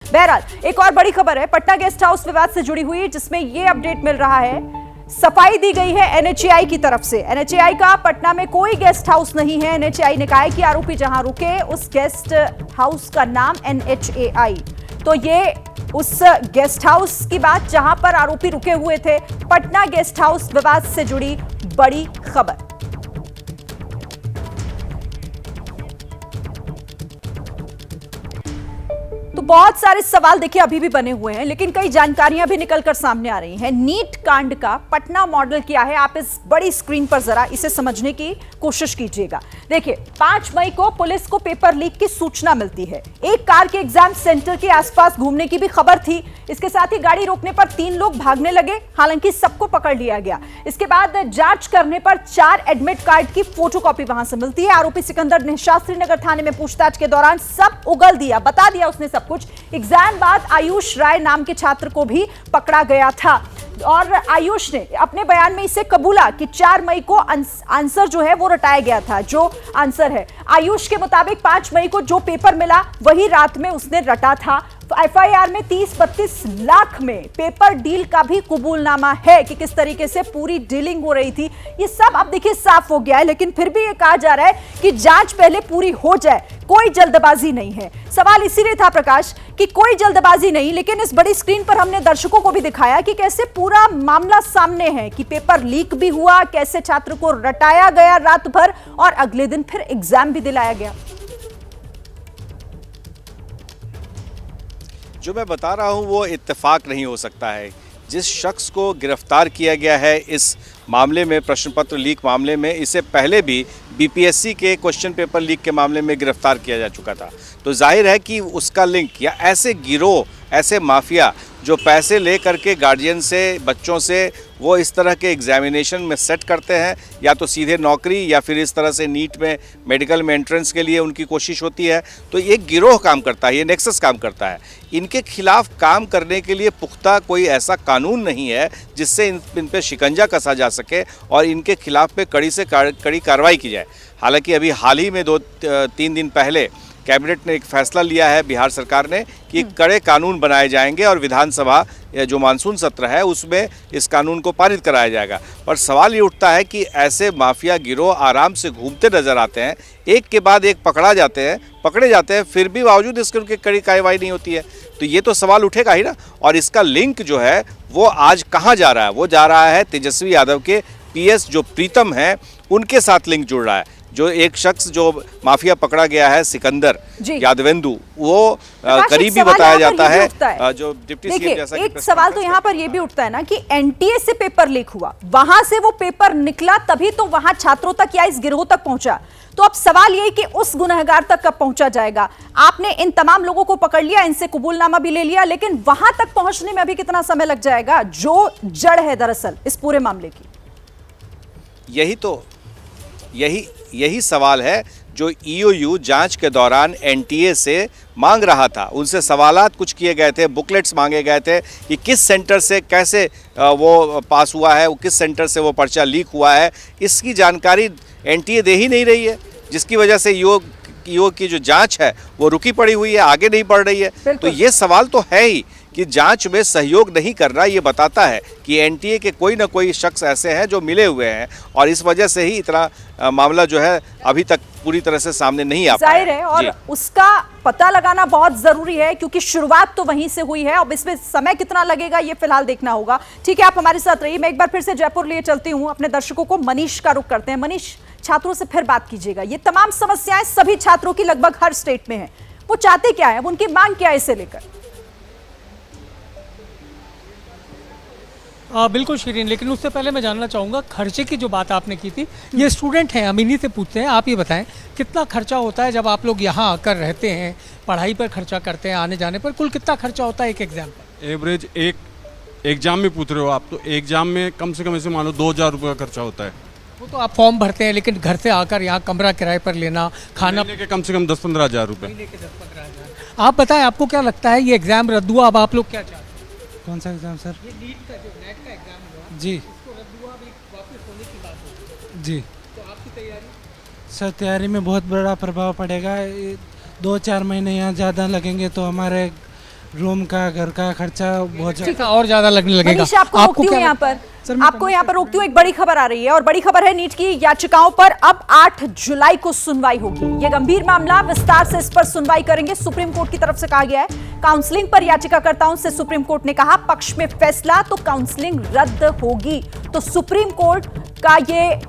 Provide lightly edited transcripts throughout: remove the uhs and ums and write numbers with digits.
बहरहाल एक और बड़ी खबर है पटना गेस्ट हाउस विवाद से जुड़ी हुई, जिसमें यह अपडेट मिल रहा है, सफाई दी गई है एनएचएआई की तरफ से। एनएचएआई का पटना में कोई गेस्ट हाउस नहीं है। एनएचएआई ने कहा है कि आरोपी जहां रुके उस गेस्ट हाउस का नाम एनएचएआई, तो ये उस गेस्ट हाउस की बात जहां पर आरोपी रुके हुए थे। पटना गेस्ट हाउस विवाद से जुड़ी बड़ी खबर। तो बहुत सारे सवाल देखिए अभी भी बने हुए हैं, लेकिन कई जानकारियां भी निकलकर सामने आ रही हैं। नीट कांड का पटना मॉडल क्या है, आप इस बड़ी स्क्रीन पर जरा इसे समझने की कोशिश कीजिएगा। देखिए 5 मई को पुलिस को पेपर लीक की सूचना मिलती है। एक कार के एग्जाम सेंटर के आसपास घूमने की भी खबर थी। इसके साथ ही गाड़ी रोकने पर 3 लोग भागने लगे, हालांकि सबको पकड़ लिया गया। इसके बाद जांच करने पर 4 एडमिट कार्ड की फोटोकॉपी वहां से मिलती है। आरोपी सिकंदर ने शास्त्री नगर थाने में पूछताछ के दौरान सब उगल दिया, बता दिया उसने सब कुछ। एग्जाम बाद आयुष राय नाम के छात्र को भी पकड़ा गया था और आयुष ने अपने बयान में इसे कबूला कि 4 मई को आंसर जो है वो रटाया गया था। जो आंसर है आयुष के मुताबिक 5 मई को जो पेपर मिला वही रात में उसने रटा था। एफआईआर में 30-32 लाख में पेपर डील का भी कबूलनामा है कि किस तरीके से पूरी डीलिंग हो रही थी। ये सब अब देखिए साफ हो गया है, लेकिन फिर भी ये कहा जा रहा है कि जांच पहले पूरी हो जाए, कोई जल्दबाजी नहीं है। सवाल इसीलिए था प्रकाश कि कोई जल्दबाजी नहीं, लेकिन इस बड़ी स्क्रीन पर हमने दर्शकों को भी दिखाया कि कैसे पूरा मामला सामने है, कि पेपर लीक भी हुआ, कैसे छात्र को रटाया गया रात भर और अगले दिन फिर एग्जाम भी दिलाया गया। जो मैं बता रहा हूं वो इत्तेफाक नहीं हो सकता है। जिस शख्स को गिरफ्तार किया गया है इस मामले में, प्रश्न पत्र लीक मामले में, इसे पहले भी बीपीएससी के क्वेश्चन पेपर लीक के मामले में गिरफ्तार किया जा चुका था। तो जाहिर है कि उसका लिंक, या ऐसे गिरोह, ऐसे माफिया जो पैसे ले करके गार्जियन से, बच्चों से वो इस तरह के एग्जामिनेशन में सेट करते हैं, या तो सीधे नौकरी या फिर इस तरह से नीट में, मेडिकल में एंट्रेंस के लिए उनकी कोशिश होती है। तो ये गिरोह काम करता है, ये नेक्सस काम करता है। इनके खिलाफ काम करने के लिए पुख्ता कोई ऐसा कानून नहीं है जिससे इन पे शिकंजा कसा जा सके और इनके खिलाफ पे कड़ी से कड़ी कार्रवाई की जाए। हालांकि अभी हाल ही में 2-3 दिन पहले कैबिनेट ने एक फैसला लिया है, बिहार सरकार ने, कि कड़े कानून बनाए जाएंगे और विधानसभा जो मानसून सत्र है उसमें इस कानून को पारित कराया जाएगा। पर सवाल ये उठता है कि ऐसे माफिया गिरोह आराम से घूमते नजर आते हैं, एक के बाद एक पकड़े जाते हैं, फिर भी बावजूद इसके उनकी कड़ी कार्रवाई नहीं होती है। तो ये तो सवाल उठेगा ही ना। और इसका लिंक जो है वो आज कहाँ जा रहा है? वो जा रहा है तेजस्वी यादव के पीएस जो प्रीतम है उनके साथ लिंक जुड़ रहा है। जो एक शख्स जो माफिया पकड़ा गया है, सिकंदर यादवेंदु, वो करीबी बताया जाता है जो डिप्टी सीएम जैसा। एक सवाल तो यहाँ पर यह भी उठता है ना कि एनटीए से पेपर लीक हुआ, वहां से वो पेपर निकला, तभी तो वहां छात्रों तक या इस गिरोह तक पहुंचा। तो अब सवाल यही कि उस गुनहगार तक कब पहुंचा जाएगा? आपने इन तमाम लोगों को पकड़ लिया, इनसे कबूलनामा भी ले लिया, लेकिन वहां तक पहुंचने में अभी कितना समय लग जाएगा? जो जड़ है दरअसल इस पूरे मामले की, यही सवाल है जो ईओयू जांच के दौरान एनटीए से मांग रहा था। उनसे सवालात कुछ किए गए थे, बुकलेट्स मांगे गए थे कि किस सेंटर से कैसे वो पास हुआ है, किस सेंटर से वो पर्चा लीक हुआ है। इसकी जानकारी एनटीए दे ही नहीं रही है, जिसकी वजह से ईओ की जो जांच है वो रुकी पड़ी हुई है, आगे नहीं बढ़ रही है। तो ये सवाल तो है ही कि जांच में सहयोग नहीं कर रहा। ये बताता है कि एनटीए के कोई ना कोई शख्स ऐसे हैं जो मिले हुए हैं, और इस वजह से ही इतना मामला जो है अभी तक पूरी तरह से सामने नहीं आ पाया। जाहिर है, और उसका पता लगाना बहुत जरूरी है, क्योंकि शुरुआत तो वहीं से हुई है। अब इसमें समय कितना लगेगा ये फिलहाल देखना होगा। ठीक है, आप हमारे साथ रहिए। मैं एक बार फिर से जयपुर लिए चलती हूँ, अपने दर्शकों को मनीष का रुख करते हैं। मनीष, छात्रों से फिर बात कीजिएगा। ये तमाम समस्याएं सभी छात्रों की लगभग हर स्टेट में है। वो चाहते क्या है, उनकी मांग क्या है इसे लेकर? बिल्कुल शिरीन, लेकिन उससे पहले मैं जानना चाहूँगा खर्चे की जो बात आपने की थी, ये स्टूडेंट हैं, हम इन्हीं से पूछते हैं। आप ये बताएं कितना खर्चा होता है जब आप लोग यहाँ आकर रहते हैं, पढ़ाई पर खर्चा करते हैं, आने जाने पर, कुल कितना खर्चा होता है एक एग्जाम पर? एवरेज एक एग्जाम में पूछ रहे हो आप, तो एग्जाम में कम से कम ऐसे मानो 2000 रुपये का खर्चा होता है। वो तो आप फॉर्म भरते हैं, लेकिन घर से आकर यहाँ कमरा किराए पर लेना, खाना के कम से कम 10-15 हज़ार रुपये। आप बताएं, आपको क्या लगता है ये एग्जाम रद्द हुआ, अब आप लोग क्या चाहते हैं? कौन सा एग्जाम सर? ये नीट का जो नेट का एग्जाम हुआ जी, इसको रद्द हुआ, अभी वापस होने की बात हो रही है। जी तो आपकी तैयारी? सर तैयारी में बहुत बड़ा प्रभाव पड़ेगा। 2-4 महीने यहाँ ज़्यादा लगेंगे तो हमारे रूम का, घर का खर्चा बहुत ठीक है, और ज्यादा लगने लगेगा। मनीषा, आपको रोकती हूँ यहाँ पर, सर, मैं आपको यहाँ पर रोकती हूँ। एक बड़ी खबर आ रही है और बड़ी खबर है नीट की याचिकाओं पर अब 8 जुलाई को सुनवाई होगी। ये गंभीर मामला, विस्तार से इस पर सुनवाई करेंगे। सुप्रीम कोर्ट की तरफ से कहा गया है काउंसलिंग पर याचिकाकर्ताओं से सुप्रीम कोर्ट ने कहा पक्ष में फैसला तो काउंसलिंग रद्द होगी। तो सुप्रीम कोर्ट का ये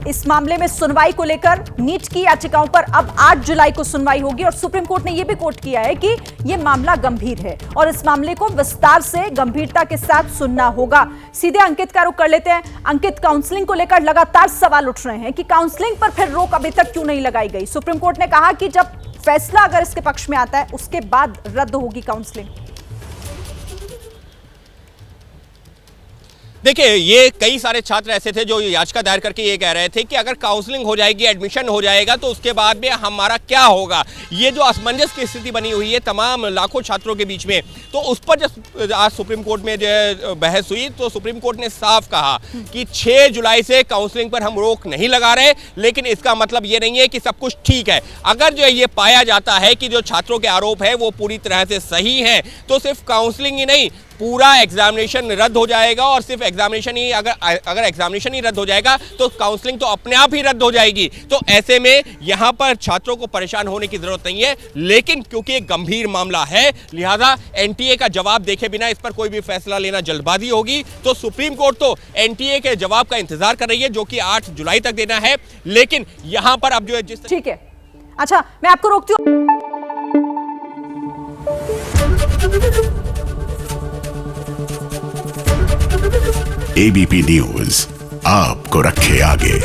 इस मामले में सुनवाई को लेकर नीट की याचिकाओं पर अब 8 जुलाई को सुनवाई होगी और सुप्रीम कोर्ट ने यह भी कोट किया है कि यह मामला गंभीर है और इस मामले को विस्तार से गंभीरता के साथ सुनना होगा। सीधे अंकित का रुख कर लेते हैं। अंकित, काउंसलिंग को लेकर लगातार सवाल उठ रहे हैं कि काउंसलिंग पर फिर रोक अभी तक क्यों नहीं लगाई गई? सुप्रीम कोर्ट ने कहा कि जब फैसला अगर इसके पक्ष में आता है उसके बाद रद्द होगी काउंसलिंग। देखिए, ये कई सारे छात्र ऐसे थे जो याचिका दायर करके ये कह रहे थे कि अगर काउंसलिंग हो जाएगी, एडमिशन हो जाएगा तो उसके बाद में हमारा क्या होगा। ये जो असमंजस की स्थिति बनी हुई है तमाम लाखों छात्रों के बीच में, तो उस पर जब आज सुप्रीम कोर्ट में जो बहस हुई तो सुप्रीम कोर्ट ने साफ कहा कि 6 जुलाई से काउंसलिंग पर हम रोक नहीं लगा रहे, लेकिन इसका मतलब ये नहीं है कि सब कुछ ठीक है। अगर जो ये पाया जाता है कि जो छात्रों के आरोप है वो पूरी तरह से सही है तो सिर्फ काउंसलिंग ही नहीं, पूरा एग्जामिनेशन रद्द हो जाएगा। और सिर्फ एग्जामिनेशन ही अगर एग्जामिनेशन ही रद्द हो जाएगा तो काउंसलिंग तो अपने आप ही रद्द हो जाएगी। तो ऐसे में यहाँ पर छात्रों को परेशान होने की जरूरत नहीं है, लेकिन क्योंकि एक गंभीर मामला है लिहाजा एनटीए का जवाब देखे बिना इस पर कोई भी फैसला लेना जल्दबाजी होगी। तो सुप्रीम कोर्ट तो एनटीए के जवाब का इंतजार कर रही है जो कि 8 जुलाई तक देना है, लेकिन यहाँ पर अब जो है जिस ठीक है, अच्छा मैं आपको रोकती हूँ। एबीपी न्यूज आपको रखे आगे।